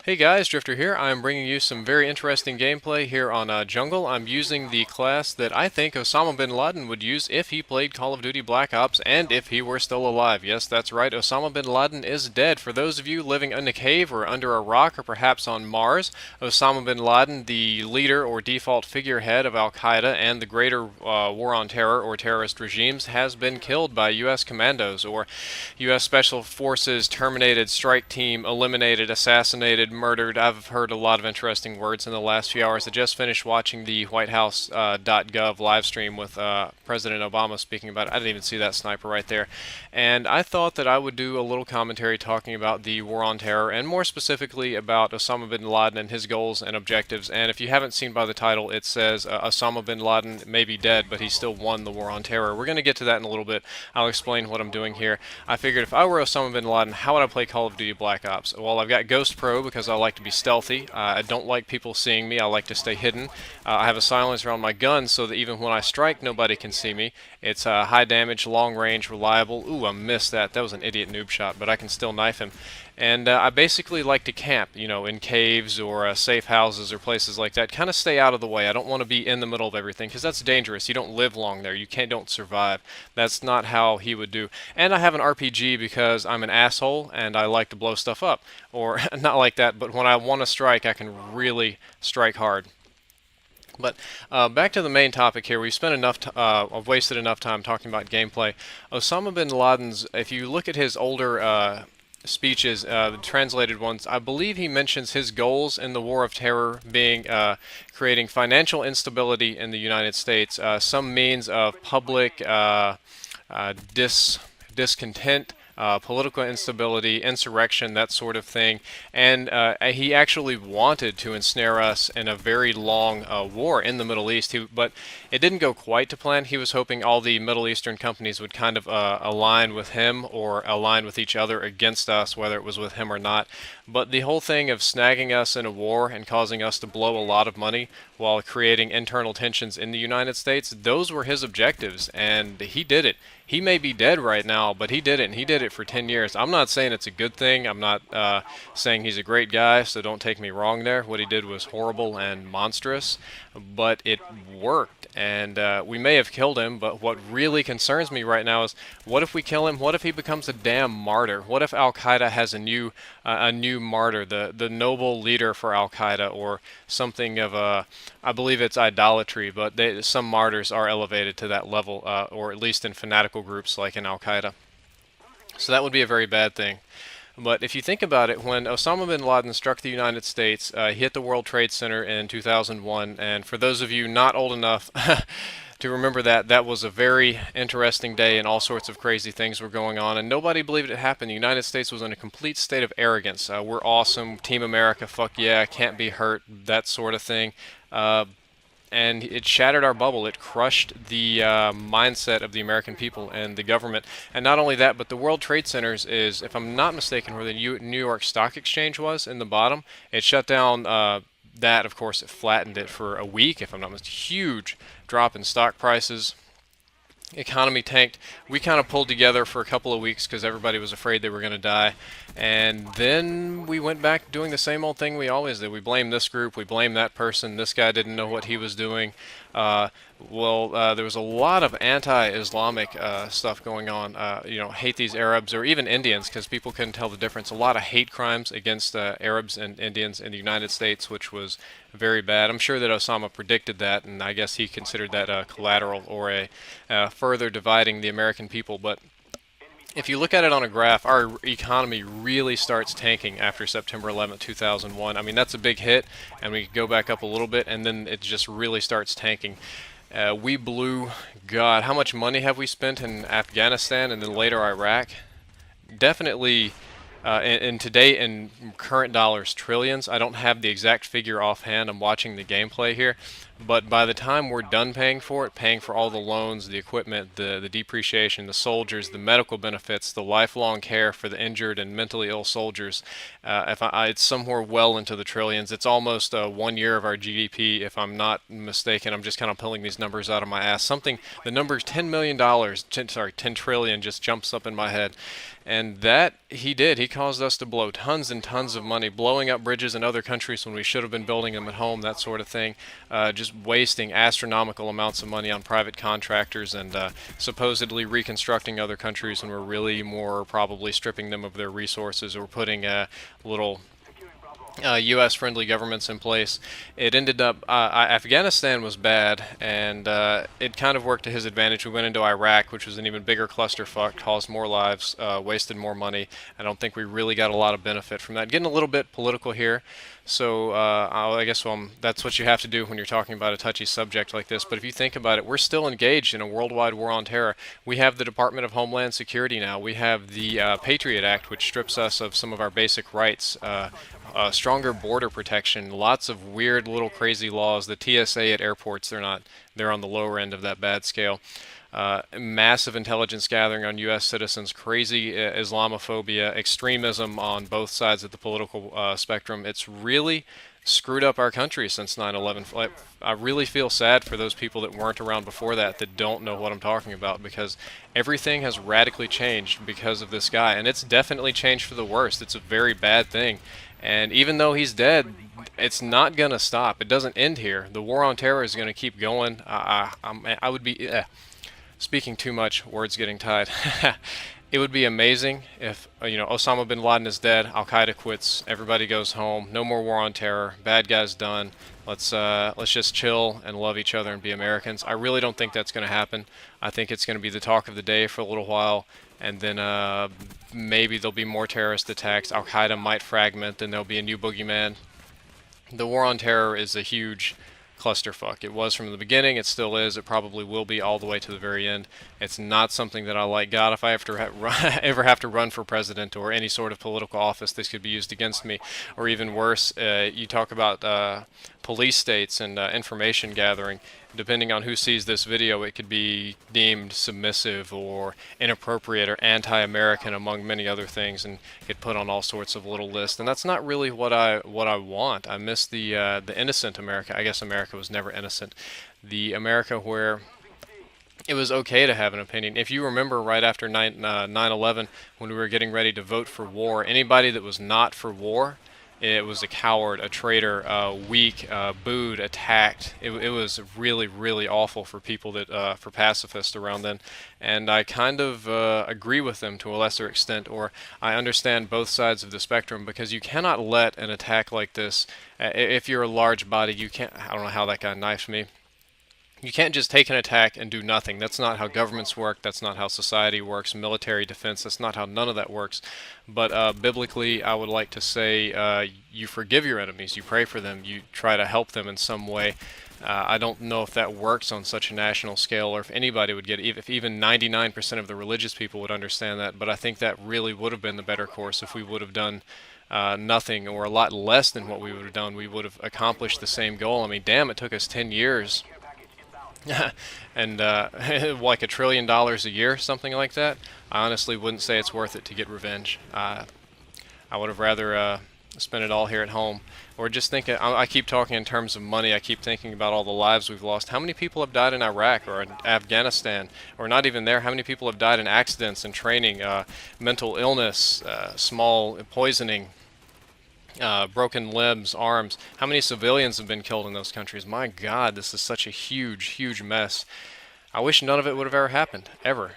Hey guys, Drifter here. I'm bringing you some very interesting gameplay here on Jungle. I'm using the class that I think Osama bin Laden would use if he played Call of Duty Black Ops and if he were still alive. Yes, that's right, Osama bin Laden is dead. For those of you living in a cave or under a rock or perhaps on Mars, Osama bin Laden, the leader or default figurehead of Al-Qaeda and the greater war on terror or terrorist regimes, has been killed by U.S. commandos or U.S. Special Forces, terminated, strike team, eliminated, assassinated, murdered. I've heard a lot of interesting words in the last few hours. I just finished watching the White House .gov live stream with President Obama speaking about it. I didn't even see that sniper right there. And I thought that I would do a little commentary talking about the war on terror and more specifically about Osama bin Laden and his goals and objectives. And if you haven't seen by the title, it says Osama bin Laden may be dead, but he still won the war on terror. We're going to get to that in a little bit. I'll explain what I'm doing here. I figured if I were Osama bin Laden, how would I play Call of Duty Black Ops? Well, I've got Ghost Pro because I like to be stealthy. I don't like people seeing me. I like to stay hidden. I have a silencer on my gun so that even when I strike, nobody can see me. It's high damage, long range, reliable. Ooh, I missed that. That was an idiot noob shot, but I can still knife him. And I basically like to camp, you know, in caves or safe houses or places like that. Kind of stay out of the way. I don't want to be in the middle of everything because that's dangerous. You don't live long there. You don't survive. That's not how he would do. And I have an RPG because I'm an asshole and I like to blow stuff up. Or not like that, but when I want to strike, I can really strike hard. But back to the main topic here. We've spent I've wasted enough time talking about gameplay. Osama bin Laden's, if you look at his older speeches, the translated ones, I believe he mentions his goals in the war of terror being creating financial instability in the United States, some means of public discontent, political instability, insurrection, that sort of thing. And he actually wanted to ensnare us in a very long war in the Middle East. But it didn't go quite to plan. He was hoping all the Middle Eastern companies would kind of align with him or align with each other against us, whether it was with him or not. But the whole thing of snagging us in a war and causing us to blow a lot of money while creating internal tensions in the United States, those were his objectives, and he did it. He may be dead right now, but he did it, and he did it for 10 years. I'm not saying it's a good thing. I'm not saying he's a great guy, so don't take me wrong there. What he did was horrible and monstrous, but it worked, and we may have killed him, but what really concerns me right now is what if we kill him? What if he becomes a damn martyr? What if Al-Qaeda has a new martyr, the noble leader for Al-Qaeda, or something of a, I believe it's idolatry, but some martyrs are elevated to that level, or at least in fanatical groups like in Al-Qaeda. So that would be a very bad thing. But if you think about it, when Osama bin Laden struck the United States, he hit the World Trade Center in 2001, and for those of you not old enough to remember that, that was a very interesting day and all sorts of crazy things were going on, and nobody believed it happened. The United States was in a complete state of arrogance. We're awesome, Team America, fuck yeah, can't be hurt, that sort of thing. And it shattered our bubble. It crushed the mindset of the American people and the government. And not only that, but the World Trade Centers is, if I'm not mistaken, where the New York Stock Exchange was in the bottom. It shut down that. Of course, it flattened it for a week, if I'm not mistaken. Huge drop in stock prices. Economy tanked. We kind of pulled together for a couple of weeks because everybody was afraid they were going to die. And then we went back doing the same old thing we always did. We blamed this group, we blamed that person, this guy didn't know what he was doing. There was a lot of anti-Islamic stuff going on. Hate these Arabs or even Indians because people couldn't tell the difference. A lot of hate crimes against Arabs and Indians in the United States, which was very bad. I'm sure that Osama predicted that, and I guess he considered that collateral or a further dividing the American people. But if you look at it on a graph, our economy really starts tanking after September 11th, 2001. I mean, that's a big hit, and we go back up a little bit, and then it just really starts tanking. We blew, God, how much money have we spent in Afghanistan and then later Iraq? Definitely, in current dollars, trillions. I don't have the exact figure offhand. I'm watching the gameplay here. But by the time we're done paying for it, paying for all the loans, the equipment, the depreciation, the soldiers, the medical benefits, the lifelong care for the injured and mentally ill soldiers, if it's somewhere well into the trillions. It's almost 1 year of our GDP, if I'm not mistaken. I'm just kind of pulling these numbers out of my ass. Something, the number $10 million, sorry, 10 trillion just jumps up in my head. And that he did. He caused us to blow tons and tons of money, blowing up bridges in other countries when we should have been building them at home, that sort of thing. Just wasting astronomical amounts of money on private contractors and supposedly reconstructing other countries when we're really more probably stripping them of their resources or putting little U.S. friendly governments in place. It ended up, Afghanistan was bad, and it kind of worked to his advantage. We went into Iraq, which was an even bigger clusterfuck, caused more lives, wasted more money. I don't think we really got a lot of benefit from that. Getting a little bit political here, so I guess that's what you have to do when you're talking about a touchy subject like this. But if you think about it, we're still engaged in a worldwide war on terror. We have the Department of Homeland Security now. We have the Patriot Act, which strips us of some of our basic rights. Stronger border protection, lots of weird little crazy laws. The TSA at airports, they're on the lower end of that bad scale. Massive intelligence gathering on U.S. citizens, crazy Islamophobia, extremism on both sides of the political spectrum. It's really screwed up our country since 9/11. I really feel sad for those people that weren't around before that don't know what I'm talking about, because everything has radically changed because of this guy, and it's definitely changed for the worst. It's a very bad thing. And even though he's dead, it's not going to stop. It doesn't end here. The war on terror is going to keep going. I would be speaking too much, words getting tied. It would be amazing if Osama bin Laden is dead, Al Qaeda quits, everybody goes home, no more war on terror, bad guys done. Let's just chill and love each other and be Americans. I really don't think that's going to happen. I think it's going to be the talk of the day for a little while, and then maybe there'll be more terrorist attacks. Al Qaeda might fragment, and there'll be a new boogeyman. The war on terror is a huge clusterfuck. It was from the beginning, it still is, it probably will be all the way to the very end. It's not something that I like. God, if I ever have to run for president or any sort of political office, this could be used against me. Or even worse, you talk about police states and information gathering. Depending on who sees this video, it could be deemed submissive or inappropriate or anti-American, among many other things, and get put on all sorts of little lists. And that's not really what I want. I miss the innocent America. I guess America was never innocent. The America where it was okay to have an opinion. If you remember, right after 9/11, when we were getting ready to vote for war, anybody that was not for war, it was a coward, a traitor, weak, booed, attacked. It was really, really awful for people for pacifists around then. And I kind of agree with them to a lesser extent, or I understand both sides of the spectrum, because you cannot let an attack like this, if you're a large body, you can't, I don't know how that guy knifed me. You can't just take an attack and do nothing. That's not how governments work. That's not how society works. Military defense, that's not how none of that works. But biblically, I would like to say you forgive your enemies. You pray for them. You try to help them in some way. I don't know if that works on such a national scale, or if anybody would get it, if even 99% of the religious people would understand that. But I think that really would have been the better course if we would have done nothing, or a lot less than what we would have done. We would have accomplished the same goal. I mean, damn, it took us 10 years. And like $1 trillion a year, something like that. I honestly wouldn't say it's worth it to get revenge. I would have rather spent it all here at home. Or just think, I keep talking in terms of money. I keep thinking about all the lives we've lost. How many people have died in Iraq or in Afghanistan, or not even there? How many people have died in accidents and training, mental illness, small poisoning, broken limbs, arms? How many civilians have been killed in those countries? My God, this is such a huge, huge mess. I wish none of it would have ever happened, ever.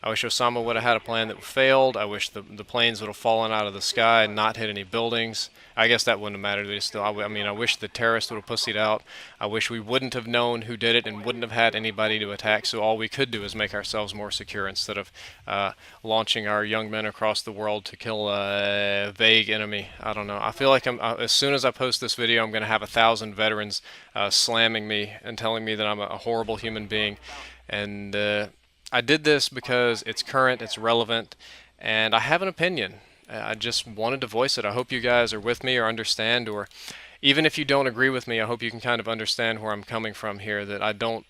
I wish Osama would have had a plan that failed. I wish the planes would have fallen out of the sky and not hit any buildings. I guess that wouldn't have mattered. I mean, I wish the terrorists would have pussied out. I wish we wouldn't have known who did it and wouldn't have had anybody to attack. So all we could do is make ourselves more secure, instead of launching our young men across the world to kill a vague enemy. I don't know. I feel like as soon as I post this video, I'm going to have 1,000 veterans slamming me and telling me that I'm a horrible human being. And I did this because it's current, it's relevant, and I have an opinion. I just wanted to voice it. I hope you guys are with me or understand, or even if you don't agree with me, I hope you can kind of understand where I'm coming from here. That I don't.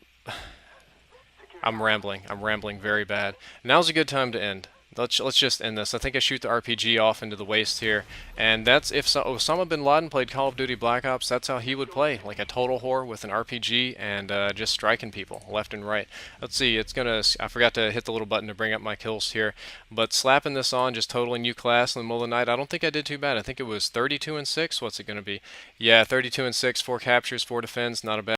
I'm rambling. I'm rambling very bad. Now's a good time to end. Let's just end this. I think I shoot the RPG off into the waste here, and that's if Osama bin Laden played Call of Duty Black Ops. That's how he would play, like a total whore with an RPG and just striking people left and right. Let's see. It's gonna. I forgot to hit the little button to bring up my kills here, but slapping this on, just totally new class in the middle of the night. I don't think I did too bad. I think it was 32 and 6. What's it gonna be? Yeah, 32 and 6, 4 captures, 4 defends. Not a bad.